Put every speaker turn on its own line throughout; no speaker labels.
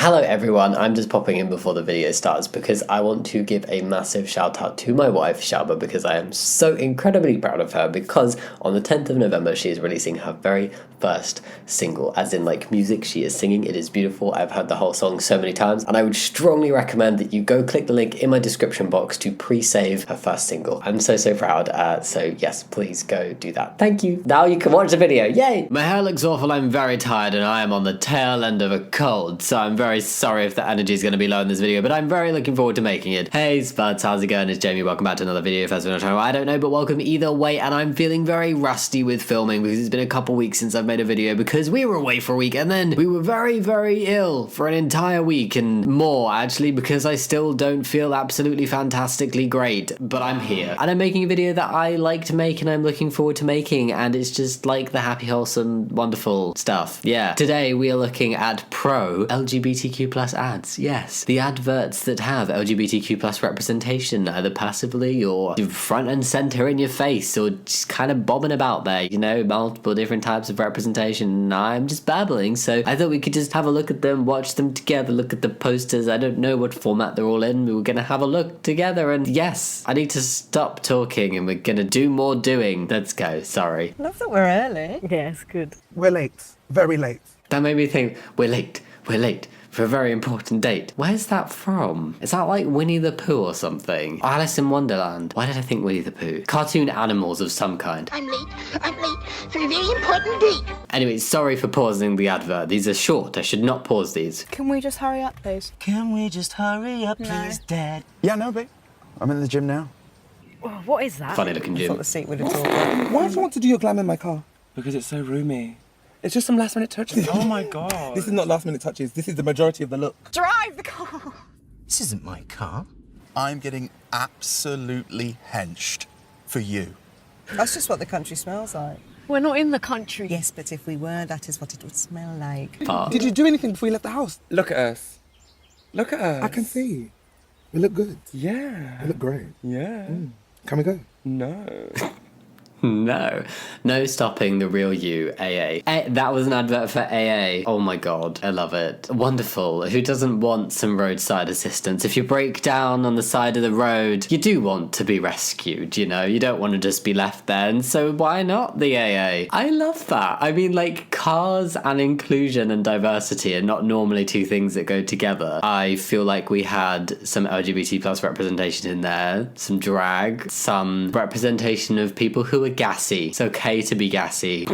Hello everyone, I'm just popping in before the video starts because I want to give a massive shout out to my wife Shalba because I am so incredibly proud of her because on the 10th of November she is releasing her very first single, as in like music she is singing. It is beautiful. I've heard the whole song so many times and I would strongly recommend that you go click the link in my description box to pre-save her first single. I'm so proud, so yes, please go do that. Thank you. Now you can watch the video, yay! My hair looks awful, I'm very tired and I am on the tail end of a cold, so I'm very sorry if the energy is going to be low in this video, but I'm very looking forward to making it. Hey Spuds, how's it going? It's Jamie, welcome back to another video. If that's been on the channel, I don't know, but welcome either way, and I'm feeling very rusty with filming because it's been a couple weeks since I've made a video because we were away for a week and then we were very ill for an entire week and more actually because I still don't feel absolutely fantastically great, but I'm here and I'm making a video that I like to make and I'm looking forward to making, and it's just like the happy, wholesome, wonderful stuff. Yeah. Today we are looking at Pro LGBTQ ads. Yes, the adverts that have LGBTQ representation, either passively or front and center in your face, or just kind of bobbing about there, you know, multiple different types of representation. I'm just babbling, so I thought we could just have a look at them, watch them together, look at the posters. I don't know what format they're all in. We were gonna have a look together, and yes, I need to stop talking and we're gonna do more doing. Let's go. Sorry.
Love that we're early.
Yeah, it's good.
We're late. Very late.
That made me think, we're late for a very important date. Where's that from? Is that like Winnie the Pooh or something? Alice in Wonderland. Why did I think Winnie the Pooh? Cartoon animals of some kind.
I'm late for a very important date.
Anyway, sorry for pausing the advert. These are short. I should not pause these.
Can we just hurry up, please?
Can we just hurry up, please, Dad?
Yeah, no, babe. I'm in the gym now.
What is that?
Funny looking
I thought
gym.
the seat would have talked.
Why do you want to do your glam in my car?
Because it's so roomy. It's just some last minute touches. Oh my god.
This is not last minute touches. This is the majority of the look.
Drive the car!
This isn't my car.
I'm getting absolutely henched for you.
That's just what the country smells like.
We're not in the country.
Yes, but if we were, that is what it would smell like.
Did you do anything before you left the house?
Look at us. Look at us.
I can see. We look good.
Yeah.
We look great.
Yeah.
Can we go?
No.
No stopping the real you, AA. That was an advert for AA. Oh my god, I love it. Wonderful. Who doesn't want some roadside assistance? If you break down on the side of the road, you do want to be rescued, you know? You don't want to just be left there, and so why not the AA? I love that. I mean, like, cars and inclusion and diversity are not normally two things that go together. I feel like we had some LGBT plus representation in there, some drag, some representation of people who are gassy. It's okay to be gassy.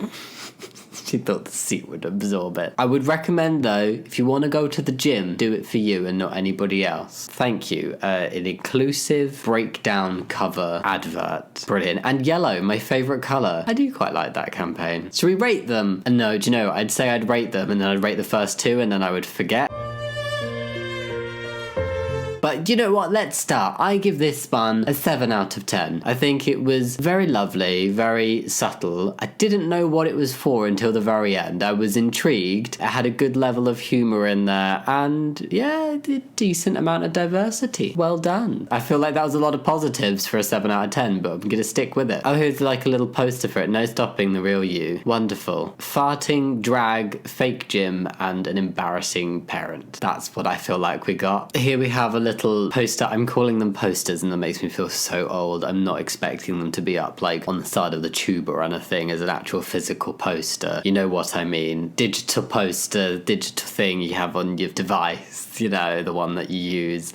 She thought the seat would absorb it. I would recommend though, if you want to go to the gym, do it for you and not anybody else. Thank you. An inclusive breakdown cover advert. Brilliant. And yellow, my favourite colour. I do quite like that campaign. Should we rate them? No, do you know, I'd say I'd rate them and then I'd rate the first two and then I would forget. But you know what, let's start. I give this one a 7 out of 10. I think it was very lovely, very subtle. I didn't know what it was for until the very end. I was intrigued. It had a good level of humour in there and yeah, a decent amount of diversity. Well done. I feel like that was a lot of positives for a 7 out of 10, but I'm gonna stick with it. Oh, here's like a little poster for it. No stopping the real you. Wonderful. Farting, drag, fake gym, and an embarrassing parent. That's what I feel like we got. Here we have a little poster. I'm calling them posters and that makes me feel so old. I'm not expecting them to be up like on the side of the tube or anything as an actual physical poster. You know what I mean. Digital poster, digital thing you have on your device, you know, the one that you use.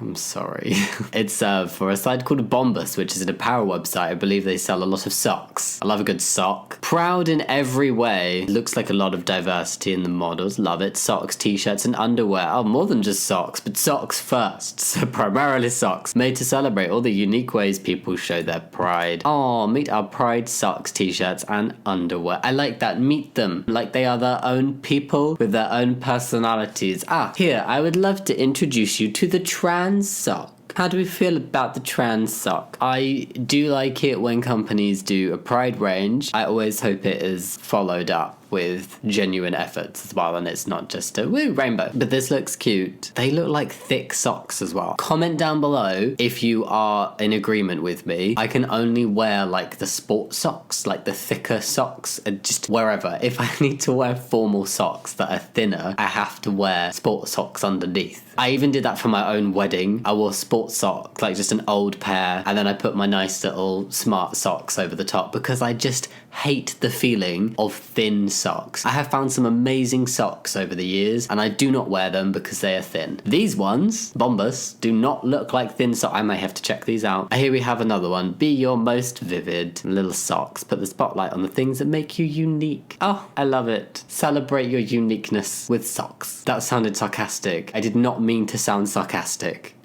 I'm sorry. It's for a site called Bombus, which is an apparel website. I believe they sell a lot of socks. I love a good sock. Proud in every way. Looks like a lot of diversity in the models. Love it. Socks, t-shirts, and underwear. Oh, more than just socks, but socks first. So primarily socks. Made to celebrate all the unique ways people show their pride. Oh, meet our pride socks, t-shirts, and underwear. I like that. Meet them. Like they are their own people with their own personalities. Here, I would love to introduce you to the trans sock. How do we feel about the trans sock? I do like it when companies do a pride range. I always hope it is followed up with genuine efforts as well, and it's not just a woo rainbow. But this looks cute. They look like thick socks as well. Comment down below if you are in agreement with me. I can only wear like the sport socks, like the thicker socks, just wherever. If I need to wear formal socks that are thinner, I have to wear sport socks underneath. I even did that for my own wedding. I wore sport socks, like just an old pair, and then I put my nice little smart socks over the top because I just hate the feeling of thin socks. I have found some amazing socks over the years, and I do not wear them because they are thin. These ones, Bombas, do not look like thin socks. I may have to check these out. Here we have another one. Be your most vivid little socks. Put the spotlight on the things that make you unique. Oh, I love it. Celebrate your uniqueness with socks. That sounded sarcastic. I did not mean to sound sarcastic.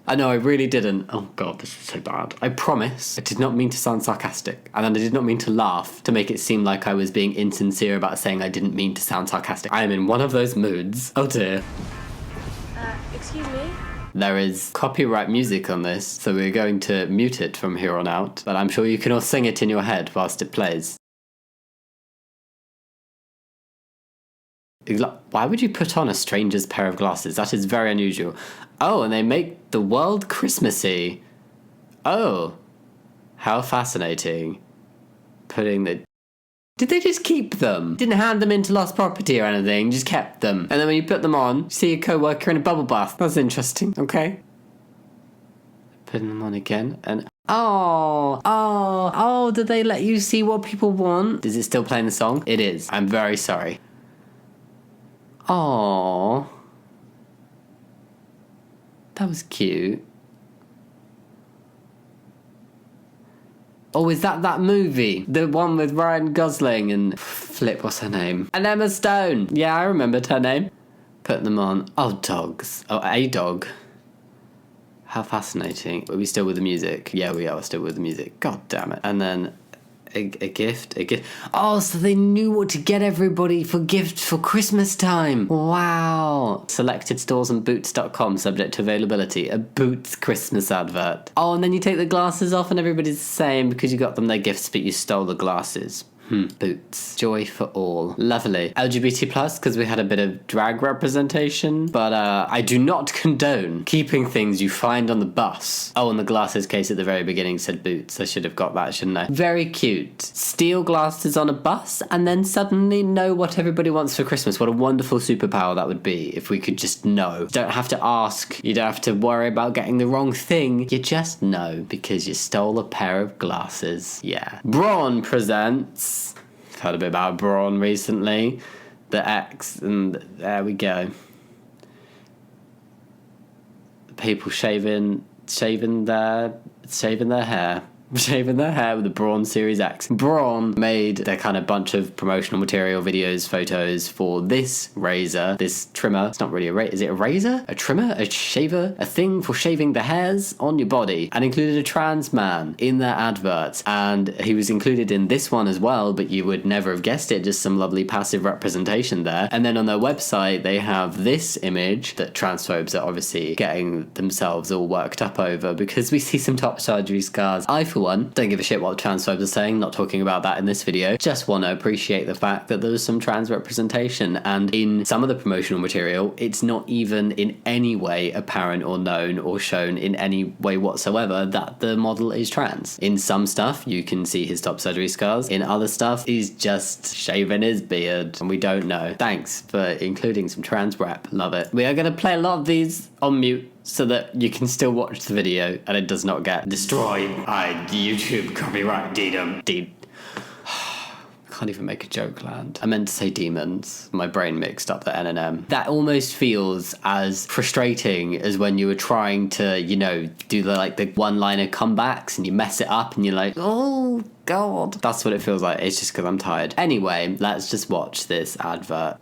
I know, I really didn't. Oh god, this is so bad. I promise I did not mean to sound sarcastic. And then I did not mean to laugh to make it seem like I was being insincere about saying I didn't mean to sound sarcastic. I am in one of those moods. Oh dear.
Excuse me?
There is copyright music on this, so we're going to mute it from here on out. But I'm sure you can all sing it in your head whilst it plays. Why would you put on a stranger's pair of glasses? That is very unusual. Oh, and they make the world Christmassy. Oh, how fascinating. Putting the... Did they just keep them? Didn't hand them into lost property or anything, just kept them. And then when you put them on, you see a co-worker in a bubble bath. That's interesting, okay. Putting them on again, and... Oh, did they let you see what people want? Is it still playing the song? It is. I'm very sorry. Oh, that was cute. Oh, is that movie? The one with Ryan Gosling and what's her name? And Emma Stone. Yeah, I remembered her name. Put them on. Oh, dogs. Oh, a dog. How fascinating. Are we still with the music? Yeah, we are still with the music. God damn it. And then a gift. Oh, so they knew what to get everybody for gifts for Christmas time. Wow. Selected stores on boots.com, subject to availability. A Boots Christmas advert. Oh, and then you take the glasses off and everybody's the same because you got them their gifts, but you stole the glasses. Boots. Joy for all. Lovely. LGBT plus, because we had a bit of drag representation, but I do not condone keeping things you find on the bus. Oh, and the glasses case at the very beginning said Boots. I should have got that, shouldn't I? Very cute. Steal glasses on a bus and then suddenly know what everybody wants for Christmas. What a wonderful superpower that would be if we could just know. You don't have to ask. You don't have to worry about getting the wrong thing. You just know because you stole a pair of glasses. Yeah. Braun presents... Heard a bit about Braun recently, the X, and there we go. People shaving their hair. Shaving their hair with the Braun Series X. Braun made their kind of bunch of promotional material, videos, photos for this razor, this trimmer. It's not really a razor. Is it a razor? A trimmer? A shaver? A thing for shaving the hairs on your body. And included a trans man in their adverts. And he was included in this one as well, but you would never have guessed it. Just some lovely passive representation there. And then on their website, they have this image that transphobes are obviously getting themselves all worked up over because we see some top surgery scars. I, for one, don't give a shit what transphobes are saying, not talking about that in this video. Just want to appreciate the fact that there was some trans representation, and in some of the promotional material, it's not even in any way apparent or known or shown in any way whatsoever that the model is trans. In some stuff, you can see his top surgery scars. In other stuff, he's just shaving his beard, and we don't know. Thanks for including some trans rep. Love it. We are going to play a lot of these on mute so that you can still watch the video and it does not get destroyed by YouTube copyright can't even make a joke land. I meant to say demons. My brain mixed up the N and M. That almost feels as frustrating as when you were trying to, do the one-liner comebacks and you mess it up and you're like, oh God. That's what it feels like. It's just because I'm tired. Anyway, let's just watch this advert.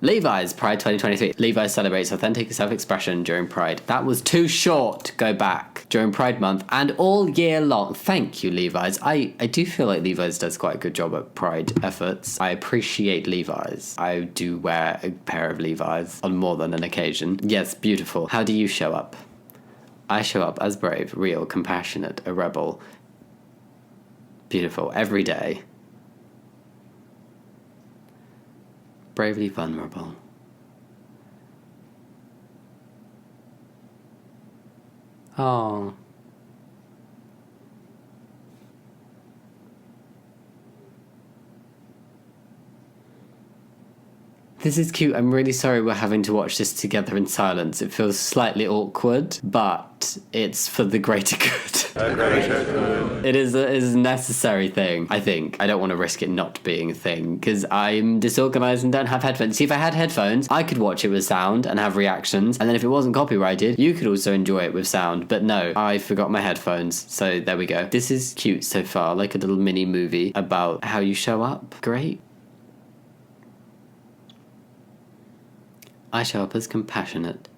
Levi's Pride 2023. Levi's celebrates authentic self-expression during Pride. That was too short. Go back. During Pride Month and all year long. Thank you, Levi's. I do feel like Levi's does quite a good job at Pride efforts. I appreciate Levi's. I do wear a pair of Levi's on more than an occasion. Yes, beautiful. How do you show up? I show up as brave, real, compassionate, a rebel. Beautiful. Every day. Bravely vulnerable. Oh. This is cute. I'm really sorry we're having to watch this together in silence. It feels slightly awkward, but it's for the greater good. It is a necessary thing, I think. I don't want to risk it not being a thing, because I'm disorganized and don't have headphones. See, if I had headphones, I could watch it with sound and have reactions, and then if it wasn't copyrighted, you could also enjoy it with sound. But no, I forgot my headphones, so there we go. This is cute so far, like a little mini movie about how you show up. Great. I show up as compassionate.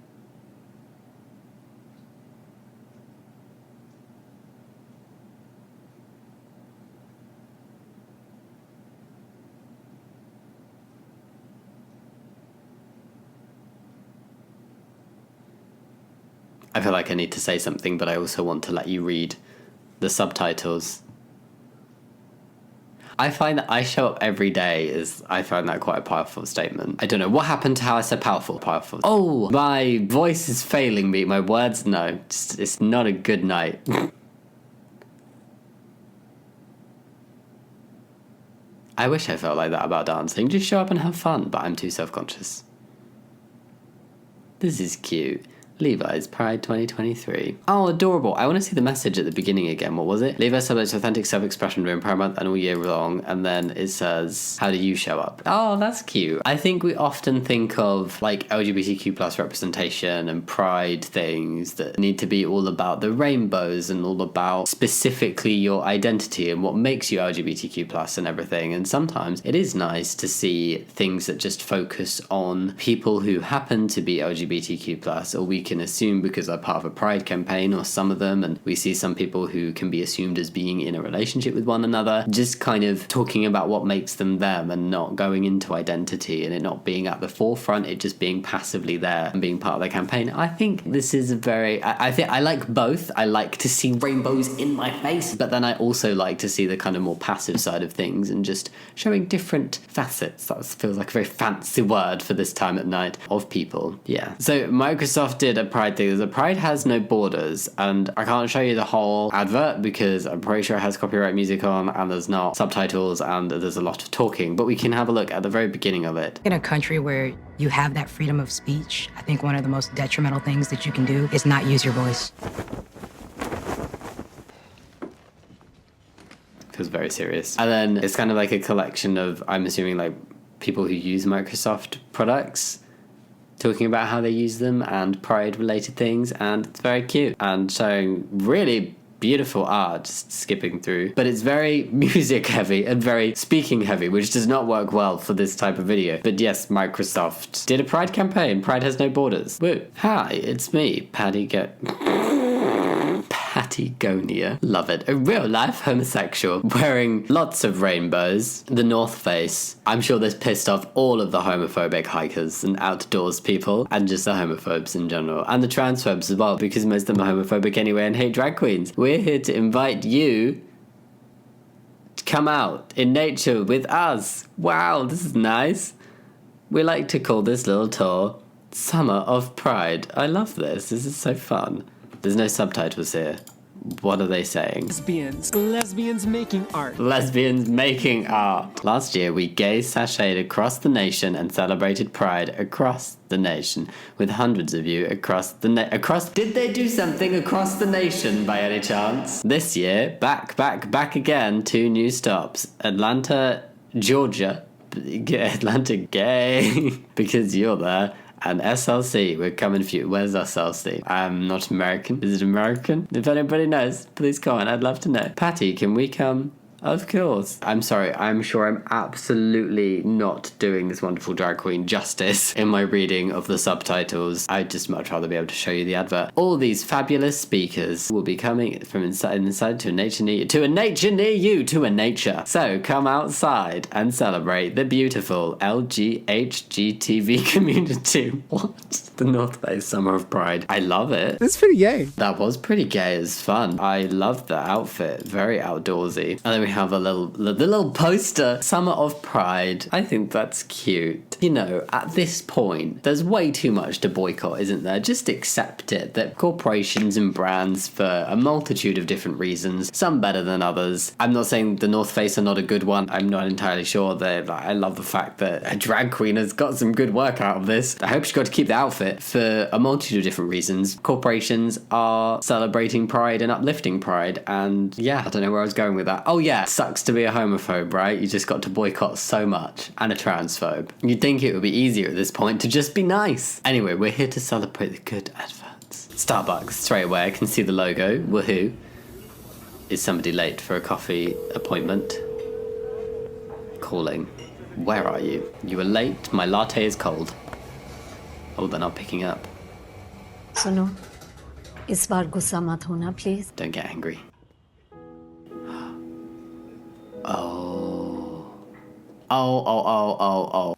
I feel like I need to say something, but I also want to let you read the subtitles. I find that I show up every day I find that quite a powerful statement. I don't know what happened to how I said powerful. Oh, my voice is failing me. My words, no. It's not a good night. I wish I felt like that about dancing. Just show up and have fun, but I'm too self-conscious. This is cute. Levi's Pride 2023. Oh, adorable. I want to see the message at the beginning again. What was it? Levi's celebrates authentic self-expression during Pride Month and all year long. And then it says, how do you show up? Oh, that's cute. I think we often think of like LGBTQ plus representation and pride things that need to be all about the rainbows and all about specifically your identity and what makes you LGBTQ plus and everything. And sometimes it is nice to see things that just focus on people who happen to be LGBTQ plus, or we can assume because they're part of a pride campaign, or some of them, and we see some people who can be assumed as being in a relationship with one another, just kind of talking about what makes them them and not going into identity and it not being at the forefront, it just being passively there and being part of the campaign. I think this is a very, I think I like both. I like to see rainbows in my face, but then I also like to see the kind of more passive side of things and just showing different facets. That feels like a very fancy word for this time at night of people. Yeah. So Microsoft did a pride thing. The pride has no borders, and I can't show you the whole advert because I'm pretty sure it has copyright music on and there's not subtitles and there's a lot of talking, but we can have a look at the very beginning of it.
In a country where you have that freedom of speech, I think one of the most detrimental things that you can do is not use your voice.
Feels very serious. And then it's kind of like a collection of, I'm assuming, like people who use Microsoft products talking about how they use them and pride related things, and it's very cute and showing really beautiful art, just skipping through, but it's very music heavy and very speaking heavy, which does not work well for this type of video. But yes, Microsoft did a pride campaign. Pride has no borders. Woo. Hi, it's me, Patagonia. Love it. A real life homosexual wearing lots of rainbows. The North Face. I'm sure this pissed off all of the homophobic hikers and outdoors people and just the homophobes in general. And the transphobes as well, because most of them are homophobic anyway and hate drag queens. We're here to invite you to come out in nature with us. Wow, this is nice. We like to call this little tour Summer of Pride. I love this. This is so fun. There's no subtitles here. What are they saying?
Lesbians making art.
Lesbians making art. Last year, we gay sashayed across the nation and celebrated Pride across the nation with hundreds of you across the Did they do something across the nation by any chance? This year, back again, 2 new stops. Atlanta, Georgia. Atlanta gay. Because you're there. And SLC, we're coming for you. Where's SLC? I'm not American. Is it American? If anybody knows, please comment. I'd love to know. Patty, can we come? Of course. I'm sorry. I'm sure I'm absolutely not doing this wonderful drag queen justice in my reading of the subtitles. I'd just much rather be able to show you the advert. All these fabulous speakers will be coming from inside to a nature near you. To a nature near you. To a nature. So come outside and celebrate the beautiful LGHGTV community. What? The North Face Summer of Pride. I love it.
It's pretty gay.
That was pretty gay as fun. I love the outfit. Very outdoorsy. And then we have the little poster. Summer of Pride. I think that's cute. You know, at this point, there's way too much to boycott, isn't there? Just accept it that corporations and brands, for a multitude of different reasons, some better than others. I'm not saying the North Face are not a good one. I'm not entirely sure that I love the fact that a drag queen has got some good work out of this. I hope she got to keep the outfit for a multitude of different reasons. Corporations are celebrating pride and uplifting pride, and yeah, I don't know where I was going with that. Oh yeah, sucks to be a homophobe, right? You just got to boycott so much, and a transphobe. You'd think it would be easier at this point to just be nice. Anyway, we're here to celebrate the good adverts. Starbucks, straight away, I can see the logo. Woohoo. Is somebody late for a coffee appointment? Calling. Where are you? You were late, my latte is cold. Oh, they're not picking up.
सुनो, इस बार गुस्सा मत होना, please.
Don't get angry. Oh. Oh.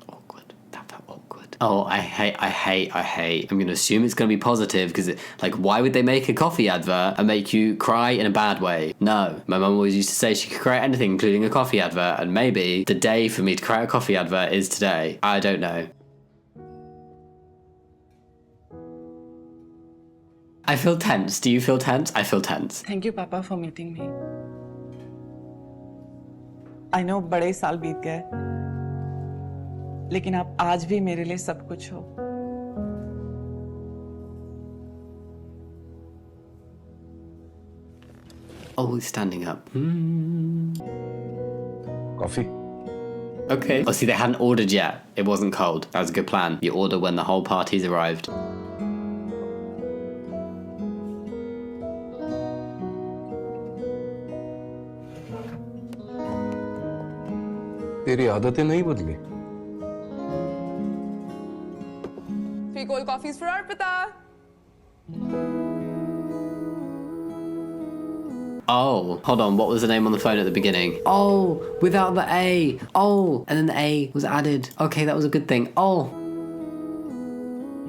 Awkward. That felt awkward. Oh, I hate. I'm going to assume it's going to be positive because, like, why would they make a coffee advert and make you cry in a bad way? No. My mum always used to say she could cry at anything, including a coffee advert, and maybe the day for me to cry at a coffee advert is today. I don't know. I feel tense. Do you feel tense? I feel tense.
Thank you, Papa, for meeting me. I know बड़े साल बीत गए, लेकिन आप आज भी मेरे लिए सब कुछ हो.
Oh, he's standing up.
Coffee.
Okay. Oh, see, they hadn't ordered yet. It wasn't cold. That was a good plan. You order when the whole party's arrived.
तेरी आदतें नहीं बदली.
3 cold coffees for Arpita.
Oh, hold on. What was the name on the phone at the beginning? Oh, without the A. Oh, and then the A was added. Okay, that was a good thing. Oh.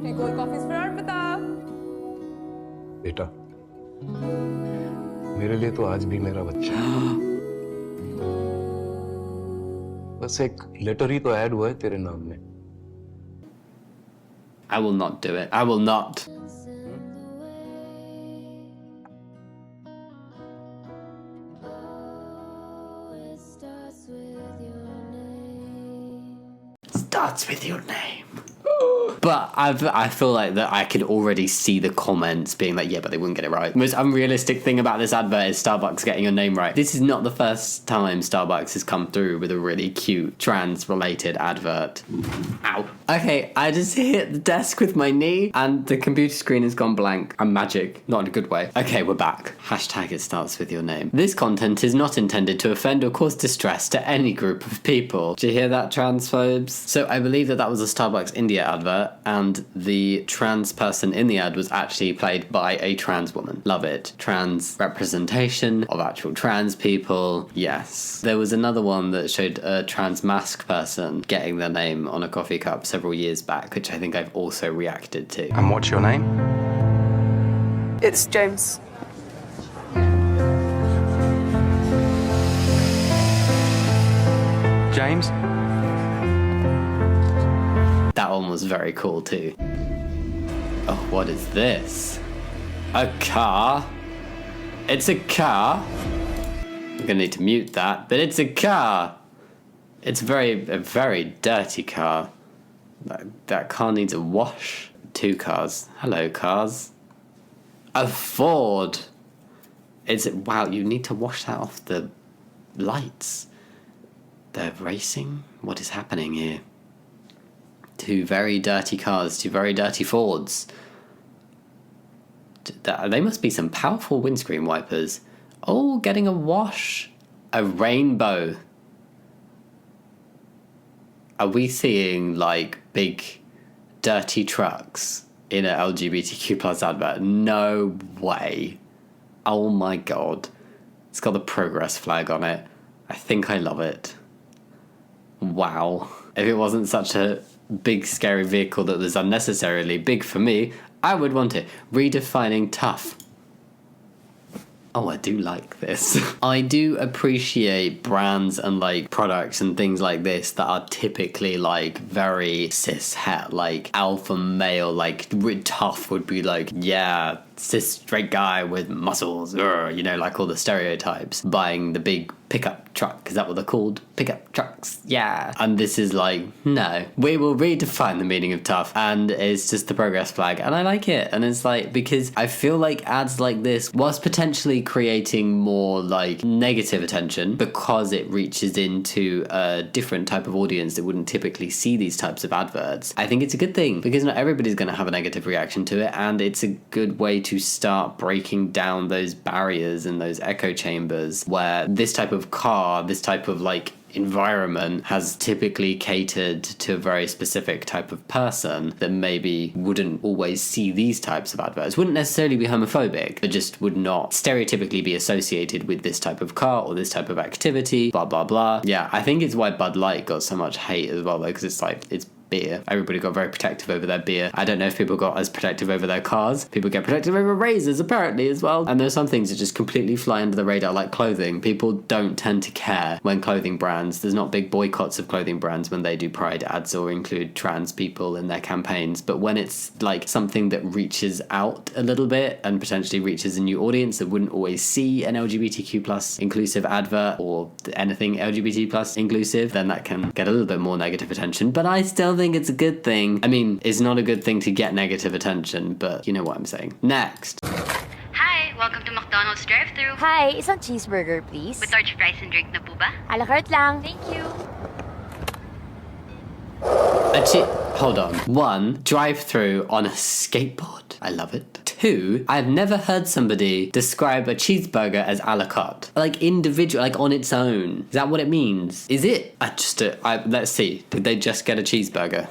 3 cold coffees for Arpita.
बेटा, मेरे लिए तो आज भी मेरा बच्चा है. बस एक लेटर ही तो ऐड हुआ है तेरे नाम में.
I will not do it. I will not. Starts with your name. But I feel like that I could already see the comments being like, yeah, but they wouldn't get it right. The most unrealistic thing about this advert is Starbucks getting your name right. This is not the first time Starbucks has come through with a really cute trans-related advert. Ow. Okay, I just hit the desk with my knee and the computer screen has gone blank. I'm magic, not in a good way. Okay, we're back. Hashtag it starts with your name. This content is not intended to offend or cause distress to any group of people. Did you hear that, transphobes? So I believe that was a Starbucks India advert, and the trans person in the ad was actually played by a trans woman. Love it. Trans representation of actual trans people. Yes. There was another one that showed a trans mask person getting their name on a coffee cup several years back, which I think I've also reacted to.
And what's your name?
It's James.
James?
That one was very cool too. Oh, what is this? A car? It's a car? I'm gonna need to mute that, but it's a car! It's a very dirty car. That car needs a wash. 2 cars. Hello, cars. A Ford! Wow, you need to wash that off the lights. They're racing? What is happening here? 2 very dirty cars, 2 very dirty Fords. They must be some powerful windscreen wipers. Oh, getting a wash. A rainbow. Are we seeing, like, big, dirty trucks in an LGBTQ plus advert? No way. Oh my god. It's got the progress flag on it. I think I love it. Wow. If it wasn't such a big scary vehicle that was unnecessarily big for me, I would want it. Redefining tough. Oh, I do like this. I do appreciate brands and like products and things like this that are typically like very cis het, like alpha male, like tough would be like, yeah, cis straight guy with muscles, you know, like all the stereotypes. Buying the big pickup truck, is that what they're called? Pickup trucks, yeah. And this is like, no, we will redefine the meaning of tough, and it's just the progress flag, and I like it. And it's like, because I feel like ads like this, whilst potentially creating more like negative attention because it reaches into a different type of audience that wouldn't typically see these types of adverts, I think it's a good thing, because not everybody's going to have a negative reaction to it, and it's a good way to start breaking down those barriers and those echo chambers where this type of car, this type of like environment has typically catered to a very specific type of person that maybe wouldn't always see these types of adverts, wouldn't necessarily be homophobic, but just would not stereotypically be associated with this type of car or this type of activity, blah blah blah. Yeah, I think it's why Bud Light got so much hate as well, though, because it's like, it's beer. Everybody got very protective over their beer. I don't know if people got as protective over their cars. People get protective over razors apparently as well. And there's some things that just completely fly under the radar, like clothing. People don't tend to care when clothing brands, there's not big boycotts of clothing brands when they do pride ads or include trans people in their campaigns. But when it's like something that reaches out a little bit and potentially reaches a new audience that wouldn't always see an LGBTQ plus inclusive advert or anything LGBT plus inclusive, then that can get a little bit more negative attention. But I still think it's a good thing. I mean, it's not a good thing to get negative attention, but you know what I'm saying. Next.
Hi, welcome to McDonald's drive-thru.
Hi, isang cheeseburger, please.
With large fries and drink na po ba?
A la carte lang. Thank you.
Hold on. 1, drive-through on a skateboard. I love it. 2, I've never heard somebody describe a cheeseburger as a la carte. Like individual, like on its own. Is that what it means? Is it? Let's see. Did they just get a cheeseburger?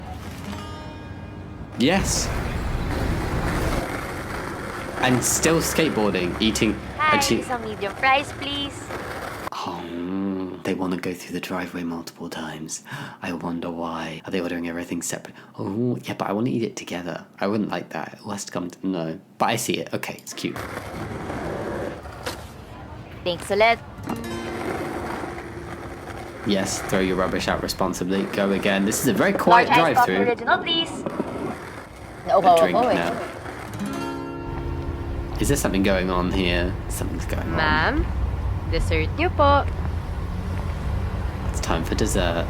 Yes. And still skateboarding, eating
Hi, isang medium fries, please.
Oh, they want to go through the driveway multiple times. I wonder why. Are they ordering everything separate? Oh, yeah, but I want to eat it together. I wouldn't like that. It has to come to... No. But I see it. Okay, it's cute.
Thanks ulit.
Yes, throw your rubbish out responsibly. Go again. This is a very quiet drive-through.
Original, please.
A drink now. Is there something going on here? Something's going on.
Ma'am, dessert niyo po.
It's time for dessert.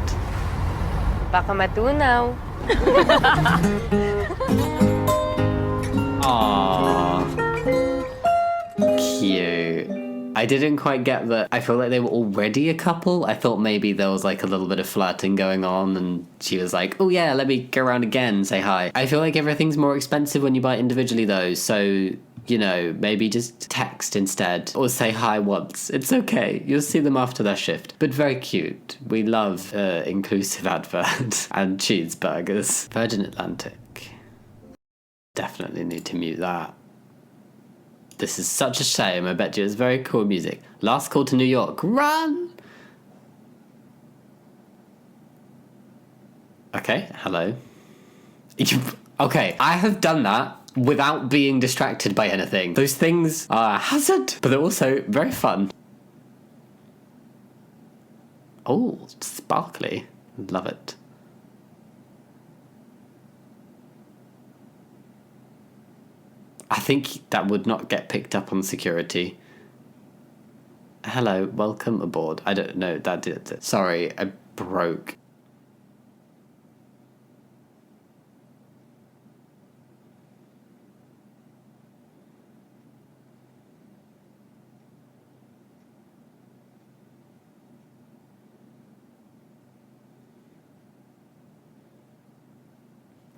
Baka matunaw.
Aww. Cute. I didn't quite get that. I feel like they were already a couple. I thought maybe there was like a little bit of flirting going on and she was like, oh yeah, let me go around again and say hi. I feel like everything's more expensive when you buy it individually though, so... You know, maybe just text instead or say hi once. It's okay. You'll see them after their shift. But very cute. We love inclusive adverts and cheeseburgers. Virgin Atlantic. Definitely need to mute that. This is such a shame. I bet you it's very cool music. Last call to New York. Run! Okay, hello. Okay, I have done that without being distracted by anything. Those things are a hazard, but they're also very fun. Oh, sparkly. Love it. I think that would not get picked up on security. Hello, welcome aboard. I don't know, that did it. Sorry, I broke.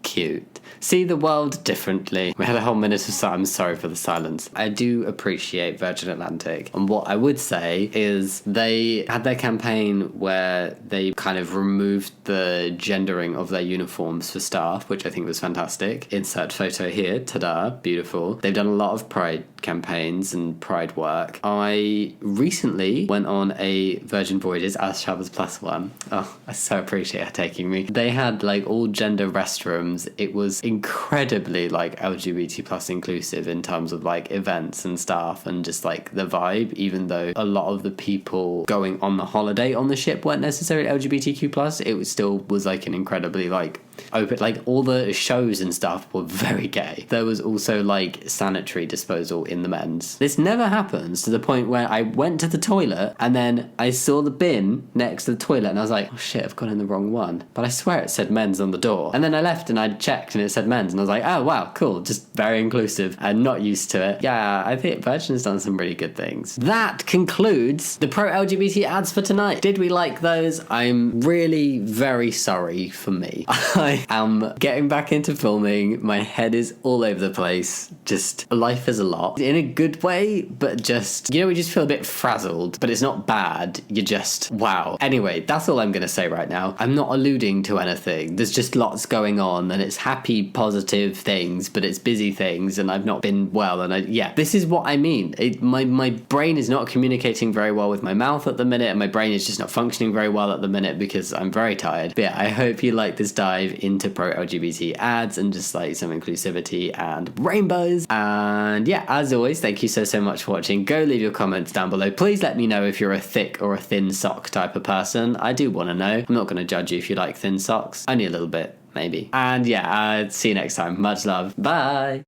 Cute. see the world differently. We had a whole minute of silence. I'm sorry for the silence. I do appreciate Virgin Atlantic. And what I would say is they had their campaign where they kind of removed the gendering of their uniforms for staff, which I think was fantastic. Insert photo here. Ta-da. Beautiful. They've done a lot of Pride campaigns and Pride work. I recently went on a Virgin Voyages as Shabba's plus one. Oh, I so appreciate her taking me. They had like all gender restrooms. It was incredibly like LGBT plus inclusive in terms of like events and staff and just like the vibe, even though a lot of the people going on the holiday on the ship weren't necessarily LGBTQ plus. It still was like an incredibly like open, like all the shows and stuff were very gay. There was also like sanitary disposal in the men's. This never happens to the point where I went to the toilet and then I saw the bin next to the toilet and I was like, oh shit, I've gone in the wrong one. But I swear it said men's on the door. And then I left and I checked and it said men's and I was like, oh wow, cool, just very inclusive and not used to it. Yeah, I think Virgin's done some really good things. That concludes the Pro LGBT ads for tonight. Did we like those? I'm really very sorry for me. I am getting back into filming. My head is all over the place. Just life is a lot in a good way, but just, you know, we just feel a bit frazzled, but it's not bad. You're just, wow. Anyway, that's all I'm going to say right now. I'm not alluding to anything. There's just lots going on and it's happy, positive things, but it's busy things and I've not been well. And this is what I mean. My brain is not communicating very well with my mouth at the minute and my brain is just not functioning very well at the minute because I'm very tired. But yeah, I hope you like this dive into Pro LGBT ads and just like some inclusivity and rainbows. And yeah, as always, thank you so much for watching. Go leave your comments down below. Please let me know if you're a thick or a thin sock type of person. I do want to know. I'm not going to judge you if you like thin socks. Only a little bit, maybe. And yeah, see you next time. Much love. Bye.